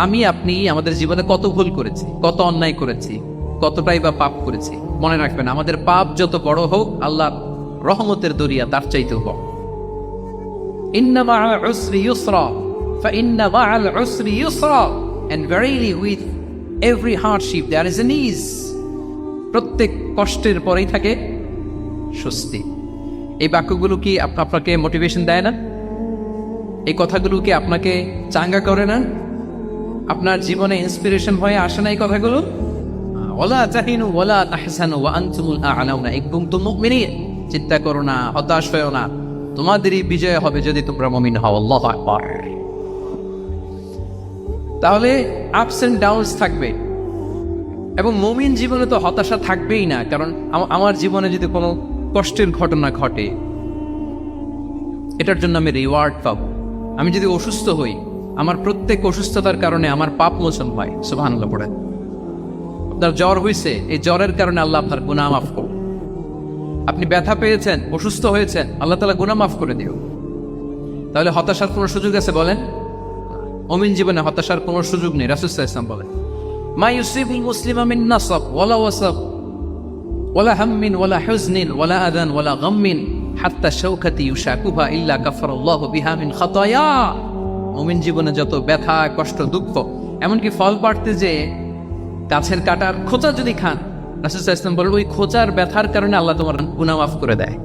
আমি আপনি আমাদের জীবনে কত ভুল করেছি, কত অন্যায় করেছি, কতটাই বা পাপ করেছি। মনে রাখবেন, আমাদের পাপ যত বড় হোক, আল্লাহর রহমতের দরিয়া তার চাইতেও বড়। ইন্না মা'আল উসরি ইউসরা ফাইন্না মা'আল উসরি ইউসরা, and verily with every hardship there is an ease. প্রত্যেক কষ্টের পরেই থাকে স্বস্তি। এই বাক্যগুলো কি আপনাকে মোটিভেশন দেয় না? এই কথাগুলো কি আপনাকে চাঙ্গা করে না? আপনার জীবনে ইন্সপিরেশন হয়ে আসে না এই কথাগুলো? ওয়ালা তাহিনু ওয়ালা তাহসানু ওয়া আনতুমুল আ'লাউনা ইন কুনতুম মুমিনিন। চিন্তা করো না, হতাশ হয়ো না, তোমাদেরই বিজয় হবে যদি তোমরা মুমিন হও। আল্লাহু আকবার। তাহলে আপস এন্ড ডাউনস থাকবে, এবং মুমিন জীবনে তো হতাশা থাকবেই না। কারণ আমার জীবনে যদি কোনো কষ্টের ঘটনা ঘটে, এটার জন্য আমি রিওয়ার্ড পাবো। আমি যদি অসুস্থ হই, আমার প্রত্যেক অসুস্থতার কারণে আমার পাপ মোচন হয়। সুবহানাল্লাহ পড়ে। আপনার জ্বর হয়েছে, এই জ্বরের কারণে আল্লাহ আপনার গুনাহ মাফ করুন। আপনি ব্যথা পেয়েছেন, অসুস্থ হয়েছেন, আল্লাহ তাআলা গুনাহ মাফ করে দিও। তাহলে হতাশার কোনো সুযোগ আছে বলেন? মুমিন জীবনে হতাশার কোনো সুযোগ নেই। রাসূল সাল্লাল্লাহু আলাইহি ওয়াসাল্লাম বলেন, মা ইউসিবুল মুসলিমা মিন নাসাব ওয়ালা ওয়াসাব ওয়ালা হাম্মিন ওয়ালা হুজনিন ওয়ালা আদান ওয়ালা গাম্মিন হাত্তা শাওকাতি ইউশাকুহা ইল্লা কাফারাল্লাহু বিহা মিন খাতায়া। মুমিন জীবনে যত ব্যথা, কষ্ট, দুঃখ, এমনকি ফল পাড়তে যে গাছের কাটার খোঁচা যদি খান, রাসূল সাল্লাল্লাহু আলাইহি ওয়াসাল্লাম বলেন, ওই খোঁচার ব্যথার কারণে আল্লাহ তোমার গুনাহ মাফ করে দেয়।